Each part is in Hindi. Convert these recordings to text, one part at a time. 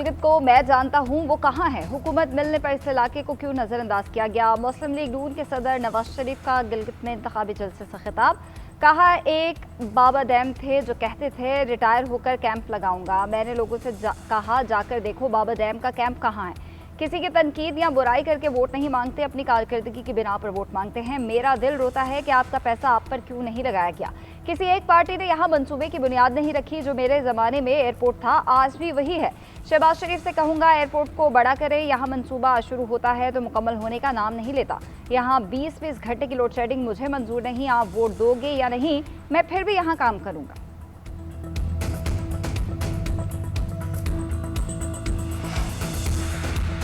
गिलगित को मैं जानता हूं, वो कहां है? हुकूमत मिलने पर इस इलाके को क्यों नजरअंदाज किया गया? मुस्लिम लीग नून के सदर नवाज शरीफ का गिलगित में इंतखाबी जलसे से खिताब। कहा, एक बाबा डैम थे जो कहते थे रिटायर होकर कैंप लगाऊंगा। मैंने लोगों से कहा जाकर देखो बाबा डैम का कैंप कहाँ है। किसी की तनकीद या बुराई करके वोट नहीं मांगते, अपनी कारकर्दगी की बिना पर वोट मांगते हैं। मेरा दिल रोता है कि आपका पैसा आप पर क्यों नहीं लगाया गया। किसी एक पार्टी ने यहाँ मंसूबे की बुनियाद नहीं रखी। जो मेरे ज़माने में एयरपोर्ट था आज भी वही है। शहबाज शरीफ से कहूँगा एयरपोर्ट को बड़ा करें। यहाँ मंसूबा शुरू होता है तो मुकम्मल होने का नाम नहीं लेता। यहाँ 20-20 घंटे की लोड शेडिंग मुझे मंजूर नहीं। आप वोट दोगे या नहीं, मैं फिर भी यहाँ काम करूँगा।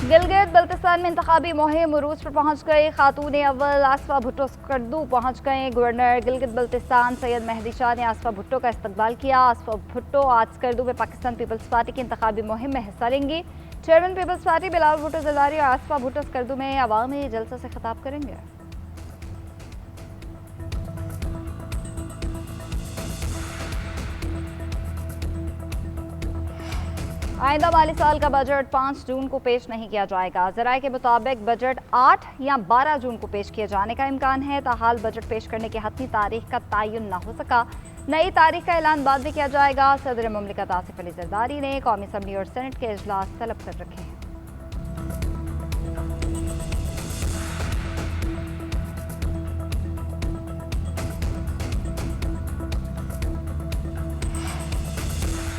गिलगित बल्तिस्तान में इंतखाबी मुहिम उरूज पर पहुंच गए। खातून अव्वल आसफा भुट्टो स्कर्दू पहुंच गए। गवर्नर गिलगित बल्तिस्तान सैयद मेहदी शाह ने आसफा भुट्टो का इस्तकबाल किया। आसफा भुट्टो आज स्कर्दू में पाकिस्तान पीपल्स पार्टी की इंतखाबी मुहिम में हिस्सा लेंगी। Chairman peoples party Bilawal Bhutto Zardari और आसफा भुट्टो स्कर्दू में अवामी जलसा से खिताब करेंगे। आइंदा माली साल का बजट 5 जून को पेश नहीं किया जाएगा। ज़राए के मुताबिक बजट 8 या 12 जून को पेश किए जाने का इम्कान है। ताहाल बजट पेश करने की हतमी तारीख का तयन न हो सका। नई तारीख का ऐलान बाद में किया जाएगा। सदर मुमलिकत आसिफ अली जरदारी ने कौमी असम्बली और सेनेट के इजलास तलब कर रखे हैं।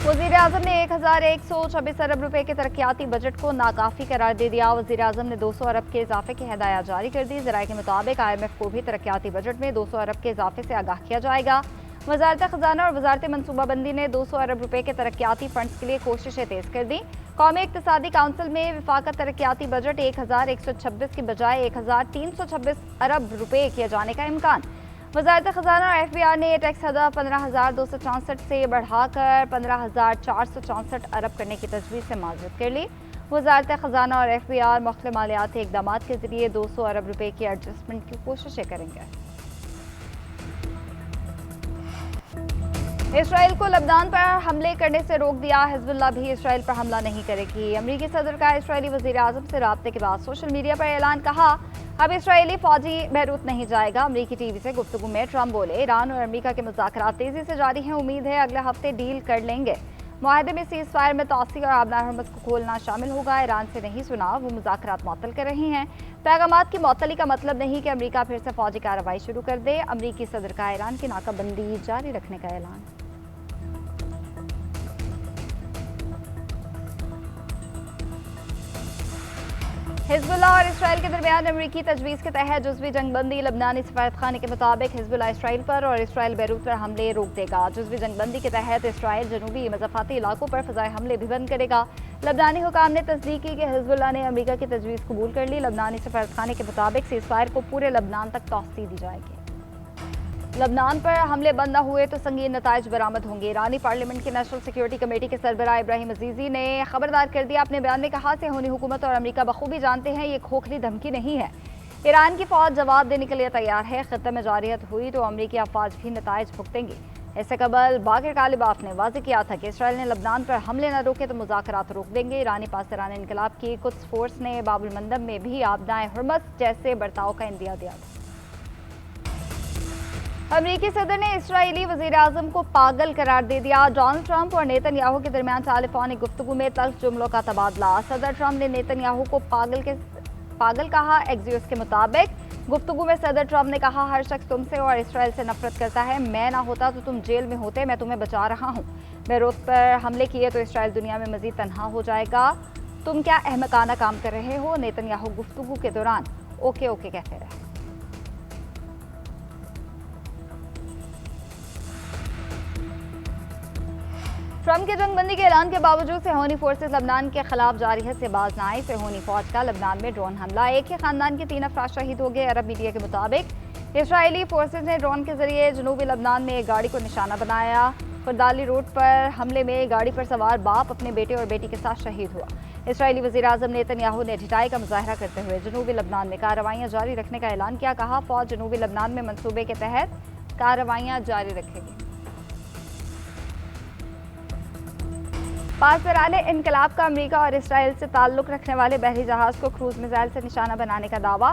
वज़ीर-ए-आज़म ने 1126 अरब रुपए के तरक्याती बजट को नाकाफी करार दे दिया। वज़ीर-ए-आज़म ने 200 अरब के इजाफे की हदायत जारी कर दी। ज़राए के मुताबिक IMF को भी तरक्याती बजट में 200 अरब के इजाफे से आगाह किया जाएगा। वज़ारत ख़जाना और वज़ारत मनसूबाबंदी ने 200 अरब रुपए के तरक्याती फंड्स के लिए कोशिशें तेज कर दी। कौमी इक़्तिसादी काउंसिल में विफाक़त तरक्याती बजट 1126 की बजाय 1326 अरब रुपए किए जाने का इम्कान। वज़ारत ख़जाना और FBR ने टैक्स हदफ 15,264 से बढ़ाकर 15,464 अरब करने की तजवीज़ से माज़रत कर ली। वज़ारत ख़जाना और FBR मुख्तलिफ़ मालियाती इक़दाम के ज़रिए 200 अरब रुपए की एडजस्टमेंट की कोशिशें करेंगे। इसराइल को लबनान पर हमले करने से रोक दिया। हिज़्बुल्लाह भी इसराइल पर हमला नहीं करेगी। अमरीकी सदर का इसराइली वज़ीर-ए-आज़म से राब्ते के बाद सोशल मीडिया पर ऐलान। कहा, अब इसराइली फौजी बैरूत नहीं जाएगा। अमरीकी टीवी से गुफ्तगू में ट्रंप बोले, ईरान और अमरीका के मुज़ाकरात तेजी से जारी हैं। उम्मीद है अगले हफ्ते डील कर लेंगे। मुआहदे में सीज़ फायर में तौसी और आबनार हरमत को खोलना शामिल होगा। ईरान से नहीं सुना, वो मुज़ाकरात मुअत्तल कर रही हैं। पैगामात की मुअत्तली का मतलब नहीं कि अमरीका फिर से फौजी कार्रवाई शुरू कर दे। अमरीकी सदर का ईरान की नाकाबंदी जारी रखने का ऐलान। हिज़्बुल्लाह और इसराइल के दरमियान अमरीकी तजवीज़ के तहत जुज़वी जंगबंदी। लबनानी सफारतखाने के मुताबिक हिज़्बुल्लाह इसराइल पर और इसराइल बैरूत पर हमले रोक देगा। जुज़वी जंगबंदी के तहत इसराइल जनूबी मज़ाफ़ाती इलाकों पर फ़ज़ाई हमले भी बंद करेगा। लबनानी हुकाम ने तस्दीक की कि हिज़्बुल्लाह ने अमरीका की तजवीज़ कबूल कर ली। लबनानी सफारतखाने के मुताबिक सीज़ फायर को पूरे लबनान तक तौसी दी जाएगी। लबनान पर हमले बंद न हुए तो संगीन नताइज बरामद होंगे। ईरानी पार्लियामेंट की नेशनल सिक्योरिटी कमेटी के सरबराह इब्राहिम अजीज़ी ने खबरदार कर दिया। अपने बयान में कहा, सेहूनी हुकूमत और अमरीका बखूबी जानते हैं ये खोखली धमकी नहीं है। ईरान की फौज जवाब देने के लिए तैयार है। खत्ते में जारियत हुई तो अमरीकी अफवाज भी नताइज भुगतेंगी। इससे कबल बाकिर कालिबाफ ने वाज़ेह किया था कि इसराइल ने लबनान पर हमले न रोके तो मुज़ाकरात रोक देंगे। ईरानी पासरान इनकलाब की कुछ फोर्स ने बाबुल मंदब में भी आबनाए हुर्मत जैसे बर्ताव का इंदिया दिया था। अमरीकी सदर ने इसराइली वज़ीर-ए-आज़म को पागल करार दे दिया। डोनाल्ड ट्रंप और नेतन्याहू के दरमियान टेलीफोनिक गुफ्तगू में तल्ख जुमलों का तबादला। सदर ट्रंप ने नेतन्याहू को पागल कहा। एक्सियोस के मुताबिक गुफ्तगू में सदर ट्रंप ने कहा, हर शख्स तुमसे और इसराइल से नफरत करता है। मैं ना होता तो तुम जेल में होते। मैं तुम्हें बचा रहा हूँ। बैरूत पर हमले किए तो इसराइल दुनिया में मजीद तन्हा हो जाएगा। तुम क्या अहमकाना काम कर रहे हो? नेतन्याहू गुफ्तगू के दौरान ओके ओके कहते रहे। ट्रंप के जंगबंदी के ऐलान के बावजूद सेहूनी फोर्सेस लबनान के खिलाफ जारी है से बाज न आई। सेहूनी फौज का लबनान में ड्रोन हमला, एक ही खानदान के 3 अफराद शहीद हो गए। अरब मीडिया के मुताबिक इसराइली फोर्सेस ने ड्रोन के जरिए जनूबी लबनान में एक गाड़ी को निशाना बनाया। खुरदाली रोड पर हमले में गाड़ी पर सवार बाप अपने बेटे और बेटी के साथ शहीद हुआ। इसराइली वज़ीर-ए-आज़म नेतन्याहू ने ढिठाई का मुजाहरा करते हुए जनूबी लबनान में कार्रवाइयाँ जारी रखने का ऐलान किया। कहा, फौज जनूबी लबनान में मनसूबे के तहत कार्रवाइयाँ जारी रखेगी। पासदारान इनकलाब का अमरीका और इसराइल से ताल्लुक रखने वाले बहरी जहाज को क्रूज मिसाइल से निशाना बनाने का दावा।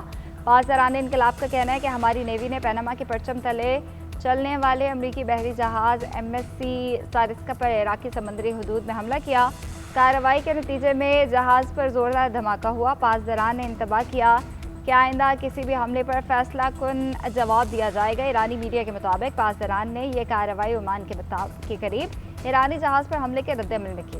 पासदारान इनकलाब का कहना है कि हमारी नेवी ने पनामा के परचम तले चलने वाले अमरीकी बहरी जहाज MSC सारिस्का पर इराकी समुद्री हदूद में हमला किया। कार्रवाई के नतीजे में जहाज पर जोरदार धमाका हुआ। पासदारान ने इंतबाह किया कि आइंदा किसी भी हमले पर फैसला कुन जवाब दिया जाएगा। ईरानी मीडिया के मुताबिक पासदारान ने यह कार्रवाई ओमान के करीब ईरानी जहाज पर हमले के रद्द-ए-अमल में की।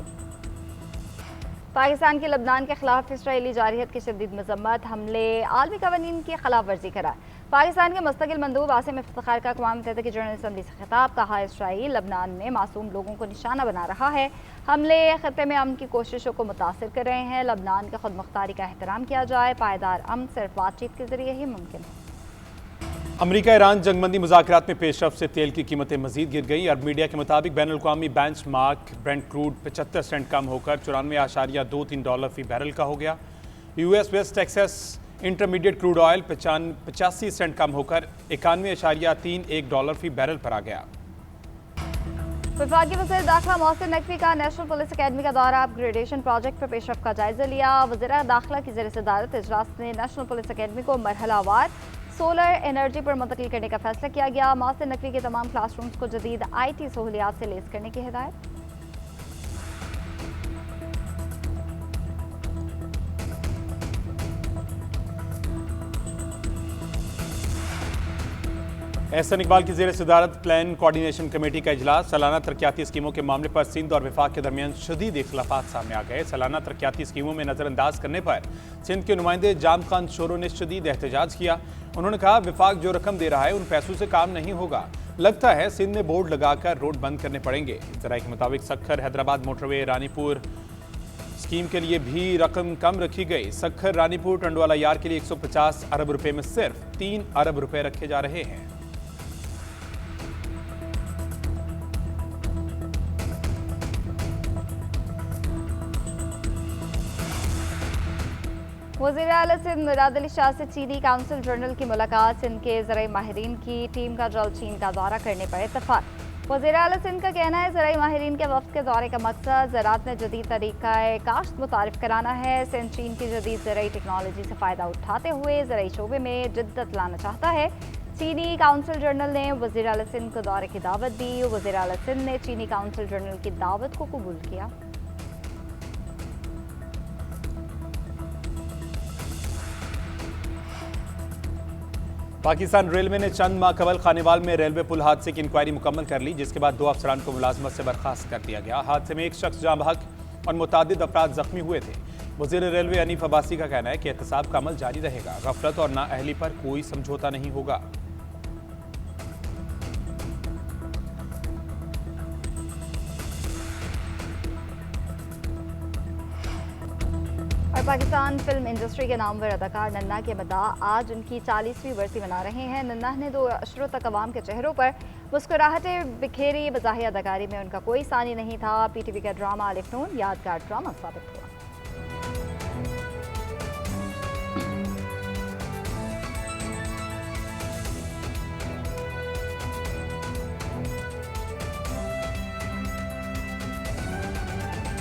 पाकिस्तान की लबनान के खिलाफ इसराइली जारहियत की शदीद मजम्मत, हमले आलमी कवानीन की खिलाफ वर्जी करार। पाकिस्तान के मुस्तकिल मंदूब आसिम इफ्तिखार का अक़वाम मुत्तहिदा की जनरल असम्बली से खिताब, कहा इसराइल लबनान में मासूम लोगों को निशाना बना रहा है। हमले खत्ते में अमन की कोशिशों को मुतासिर कर रहे हैं। लबनान के खुद मुख्तारी का एहतराम किया जाए। पायदार अमन सिर्फ बातचीत के जरिए ही मुमकिन है। अमरीका ईरान जंगबंदी मुज़ाकरात में पेशरफ से तेल की कीमतें मजीद गिर गई। अरब मीडिया के मुताबिक बैनुल अक़वामी benchmark Brent crude 75 cent कम होकर $94.23 फी बैरल का हो गया। US West Texas Intermediate crude oil 85 cent कम होकर $91.31 फी बैरल पर आ गया। वफाकी वज़ीर दाखिला मोहसिन नकवी का नेशनल पुलिस अकेडमी का दौरा, अपग्रेडेशन प्रोजेक्ट पर पेशरफ का जायजा लिया। वज़ीर दाखिला की ज़ेर सदारत इजलास में नेशनल पुलिस अकेडमी को मरहलावार सोलर एनर्जी पर मुंतकिल करने का फैसला किया गया। मोहसिन नकवी के तमाम क्लासरूम्स को जदीद IT सहूलियात से लेस करने की हिदायत। एहसन इकबाल की ज़ेर सदारत प्लान कोऑर्डिनेशन कमेटी का इजलास, सालाना तरक्याती स्कीमों के मामले पर सिंध और वफाक के दरमियान शदीद इख्तलाफात सामने आ गए। सालाना तरक्याती स्कीमों में नज़रअंदाज करने पर सिंध के नुमाइंदे जाम खान शोरो ने शदीद एहतजाज किया। उन्होंने कहा विफाक जो रकम दे रहा है उन पैसों से काम नहीं होगा। लगता है सिंध में बोर्ड लगाकर रोड बंद करने पड़ेंगे। ज़राए के मुताबिक सखर हैदराबाद मोटरवे रानीपुर स्कीम के लिए भी रकम कम रखी गई। सखर रानीपुर टंडवाला यार के लिए 150 अरब रुपए में सिर्फ 3 अरब रुपए रखे जा रहे हैं। वज़ीर आला सिंध मुराद अली शाह से चीनी काउंसिल जनरल की मुलाकात, सिंध के ज़राई माहिरीन की टीम का जल्द चीन का दौरा करने पर इत्तफाक। वज़ीर आला सिंध का कहना है ज़राई माहिरीन के वफ़द के दौरे का मकसद ज़राअत में जदीद तरीक़ा काश्त मुतारिफ कराना है। सिंध चीन की जदीद ज़राई टेक्नोलॉजी से फ़ायदा उठाते हुए ज़राई शोबे में जिद्दत लाना चाहता है। चीनी काउंसिल जनरल ने वज़ीर आला सिंध को दौरे की दावत दी। वज़ीर आला सिंध ने चीनी काउंसिल जनरल की दावत को कबूल किया। पाकिस्तान रेलवे ने चंद माह कबल खानेवाल में रेलवे पुल हादसे की इंक्वायरी मुकम्मल कर ली, जिसके बाद 2 अफसरान को मुलाजमत से बर्खास्त कर दिया गया। हादसे में एक शख्स जाँ बहक और मुतादिद अफराद जख्मी हुए थे। वज़ीर रेलवे हनीफ अब्बासी का कहना है कि एहतसाब का अमल जारी रहेगा। गफलत और नाअहली पर कोई समझौता नहीं होगा। और पाकिस्तान फिल्म इंडस्ट्री के नामवर अदाकार नन्ना के मदा आज उनकी 40वीं बरसी मना रहे हैं। नन्ना ने 2 अशरों तक अवाम के चेहरों पर मुस्कुराहटें बिखेरी। बज़ाहिर अदाकारी में उनका कोई सानी नहीं था। PTV का ड्रामा अलिफ नून यादगार ड्रामा साबित हुआ।